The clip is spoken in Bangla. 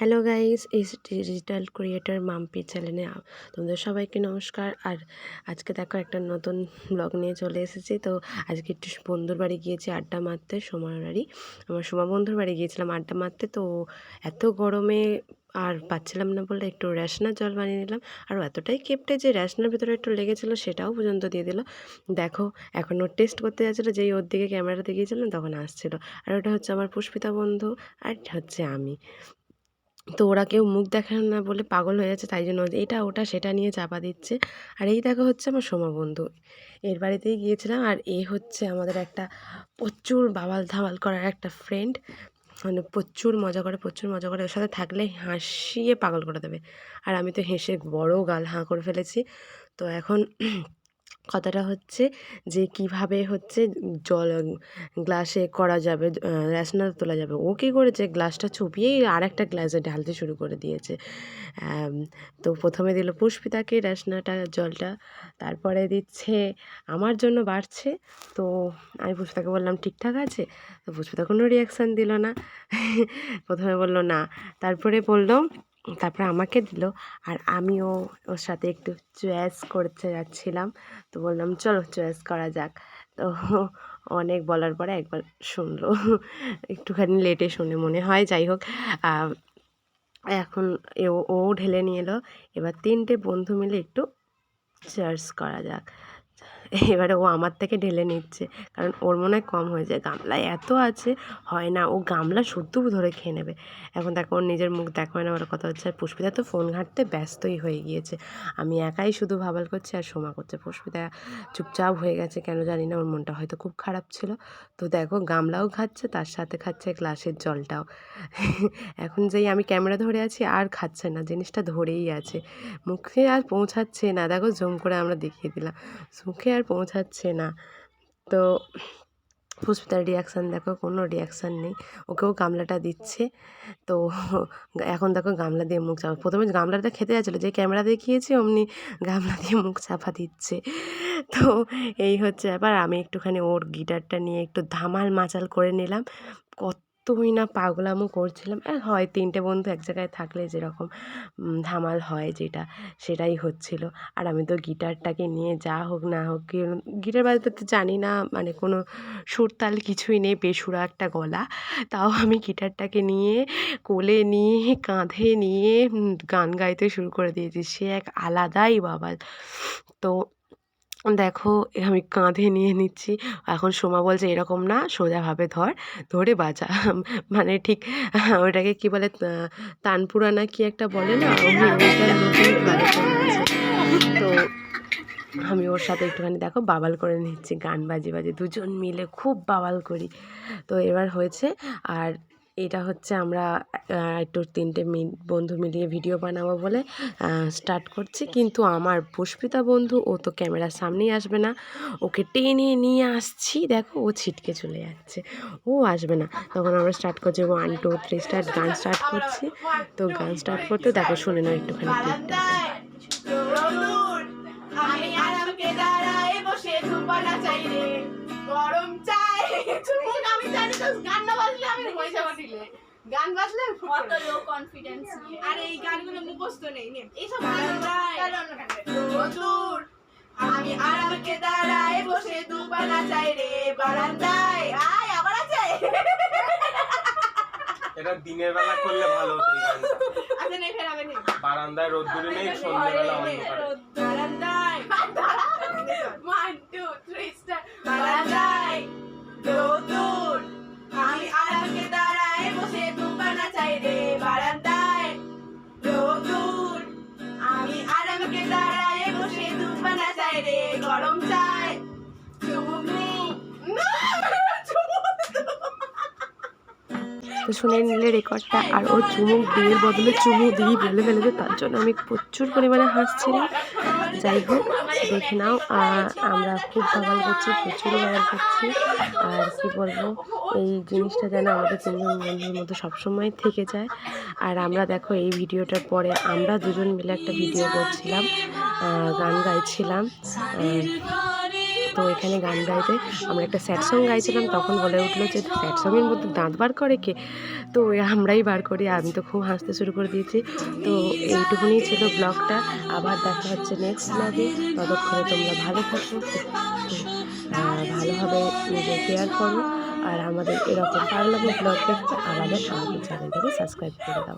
হ্যালো গাইস, এই ডিজিটাল ক্রিয়েটর মাম্পি চ্যানেলে তোমাদের সবাইকে নমস্কার। আর আজকে দেখো একটা নতুন ব্লগ নিয়ে চলে এসেছি। তো আজকে একটু বন্ধুর বাড়ি গিয়েছি আড্ডা মারতে, সোমার বাড়ি। আমার সোমা বন্ধুর বাড়ি গিয়েছিলাম আড্ডা মারতে। তো এত গরমে আর পাচ্ছিলাম না বলে একটু র্যাশনার জল বানিয়ে নিলাম। আর এতটাই কেপটে যে র্যাশনার ভিতরে একটু লেগেছিলো, সেটাও পর্যন্ত দিয়ে দিল। দেখো এখন ওর টেস্ট করতে যাচ্ছিলো, যেই ওর দিকে ক্যামেরাতে গিয়েছিলাম তখন আসছিলো। আর ওটা হচ্ছে আমার পুষ্পিতা বন্ধু, আর হচ্ছে আমি। তো ওরা কেউ মুখ দেখায় না বলে পাগল হয়ে যাচ্ছে, তাই জন্য এটা ওটা সেটা নিয়ে চাপা দিচ্ছে। আর এই দেখা হচ্ছে আমার সোমা বন্ধু, এর বাড়িতেই গিয়েছিলাম। আর এ হচ্ছে আমাদের একটা প্রচুর বাবাল ধামাল করার একটা ফ্রেন্ড, মানে প্রচুর মজা করে, প্রচুর মজা করে। ওর সাথে থাকলে হাসিয়ে পাগল করে দেবে। আর আমি তো হেসে বড় গাল হাঁ করে ফেলেছি। তো এখন কথাটা হচ্ছে যে কিভাবে হচ্ছে জল গ্লাসে করা যাবে, র্যাশনাল তোলা যাবে। ও কী করেছে, গ্লাসটা চুপিয়েই আর একটা গ্লাসে ঢালতে শুরু করে দিয়েছে। তো প্রথমে দিল পুষ্পিতাকে র্যাশনাটা জলটা, তারপরে দিচ্ছে আমার জন্য বাড়ছে। তো আমি পুষ্পিতাকে বললাম ঠিকঠাক আছে, তো পুষ্পিতা কোনো রিয়াকশান দিল না। প্রথমে বলল না, তারপরে আমাকে দিল। আর আমিও ওর সাথে একটু চয়েস করতে যাচ্ছিলাম। তো বললাম চলো চয়েস করা যাক। তো অনেক বলার পরে একবার শুনলো, একটুখানি লেটে শুনে মনে হয়। যাই হোক, এখন ও ঢেলে নিয়ে এলো। এবার তিনটে বন্ধু মিলে একটু চার্জ করা যাক। এবারে ও আমার থেকে ঢেলে নিচ্ছে, কারণ ওর মনে হয় কম হয়ে যায়। গামলায় এত আছে, হয় না, ও গামলা শুদ্ধ ধরে খেয়ে নেবে। এখন দেখো ওর নিজের মুখ দেখা হয় না বলে কথা হচ্ছে। আর পুষ্পিতা তো ফোন ঘাঁটতে ব্যস্তই হয়ে গিয়েছে। আমি একাই শুধু ভাবাল করছি আর সোমা করছে। পুষ্পিতা চুপচাপ হয়ে গেছে, কেন জানি না, ওর মনটা হয়তো খুব খারাপ ছিল। তো দেখো গামলাও খাচ্ছে, তার সাথে খাচ্ছে গ্লাসের জলটাও। এখন যেই আমি ক্যামেরা ধরে আছি আর খাচ্ছে না, জিনিসটা ধরেই আছে, মুখে আর পৌঁছাচ্ছে না। দেখো জুম করে আমরা দেখিয়ে দিলাম, মুখে আর পৌঁছাচ্ছে না। তো পুষ্পিতার রিয়াকশান দেখো, কোনো রিয়াকশান নেই। ওকেও গামলাটা দিচ্ছে। তো এখন দেখো গামলা দিয়ে মুখ চাপা, প্রথমে গামলাটা খেতে যাচ্ছিলো, যে ক্যামেরা দেখিয়েছি অমনি গামলা দিয়ে মুখ চাপা দিচ্ছে। তো এই হচ্ছে ব্যাপার। আমি একটুখানি ওর গিটারটা নিয়ে একটু ধামাল মাচাল করে নিলাম। কতই না পাগলামো করছিলাম। হয় তিনটে বন্ধু এক জায়গায় থাকলে যেরকম ধামাল হয়, সেটাই হচ্ছিল। আর আমি তো গিটারটাকে নিয়ে যা হোক না হোক, গিটার বাজাতে তো জানি না, মানে কোনো সুরতাল কিছুই নেই, বেসুরা একটা গলা। তাও আমি গিটারটাকে নিয়ে কোলে নিয়ে কাঁধে নিয়ে গান গাইতে শুরু করে দিয়েছি। সে এক আলাদাই বাবাল। তো দেখো আমি কাঁধে নিয়ে নিচ্ছি। এখন সোমা বলছে এরকম না, সোজাভাবে ধরে বাজা। মানে ঠিক ওটাকে কি বলে, তানপুরা না কি একটা বলে না, ওইটার মতনই বাজাতে হচ্ছে। তো আমি ওর সাথে একটুখানি দেখো বাবাল করে নিচ্ছি, গান বাজিয়ে দুজন মিলে খুব বাবাল করি। তো এবার হয়েছে। আর এটা হচ্ছে আমরা একটু তিনটে বন্ধু মিলিয়ে ভিডিও বানাবো বলে স্টার্ট করছি। কিন্তু আমার পুষ্পিতা বন্ধু, ও তো ক্যামেরার সামনেই আসবে না। ওকে টেনে নিয়ে আসছি, দেখো ও ছিটকে চলে যাচ্ছে, ও আসবে না। তখন আমরা স্টার্ট করছি 1 2 3 স্টার্ট, গান স্টার্ট করছি। তো গান স্টার্ট করতে দেখো শুনে নাও একটুখানি ক্লিপটা। আমি আরামকে দাঁড়ায় বসে ধুপানা চাই রে, গরম চাই। আমি জানি তো গান না বাজলে আমি হয়ে যাবো ঢিলে। গান বাজলে কত লো কনফিডেন্স নিয়ে, আর এই গানগুলো মুখস্থ নেই নে, এইসব দূর। আমি আরামকে দাঁড়ায় বসে ধুপানা চাই রে, বারান্দায় আয় আবার আছে। এটা দিনের বেলা করলে ভালো হতো। এই গানটা আচ্ছা নেই ফেরাবে নি, বারান্দায় রোদ্দুরে নেই, সন্ধ্যেবেলা অন্ধকারে। বারান্দায় 1 2 3 স্টার্ট। বারান্দায় দূর, আমি আরামকে দাঁড়ায় বসে ধুপানা চাই রে, বারান্দায় দূর। আমি আরামকে দাঁড়ায় বসে ধুপানা চাই রে, গরম চাই। তো শুনে নিলে রেকর্ডটা। আর ও চুমুক দিয়ে বদলে চুমু দিয়ে বলে ফেলেছে, তার জন্য আমি প্রচুর পরিমাণে হাসছিলাম। যাই হোক, দেখে নাও। আমরা খুব বাবাল করছি, প্রচুর বাবাল করছি। আর কি বলবো, এই জিনিসটা যেন আমাদের তিনজন বন্ধুর মধ্যে সবসময় থেকে যায়। আর আমরা দেখো এই ভিডিওটার পরে আমরা দুজন মিলে একটা ভিডিও করছিলাম, গান গাইছিলাম। তো এখানে গান গাইতে আমরা একটা স্যাড সং গাইছিলাম, তখন বলে উঠলো যে স্যাড সঙের মধ্যে দাঁত বার করে কে? তো আমরাই বার করি। আমি তো খুব হাসতে শুরু করে দিয়েছি। তো এইটুকুনি ছিল ব্লগটা। আবার দেখা হচ্ছে নেক্সট ব্লগে। ততক্ষণে তোমরা ভালো থাকো, ভালোভাবে নিজের কেয়ার করো, আর আমাদের এরকম পাগলামো ব্লগ দেখতে আমাদের চ্যানেলটাকে সাবস্ক্রাইব করে দাও।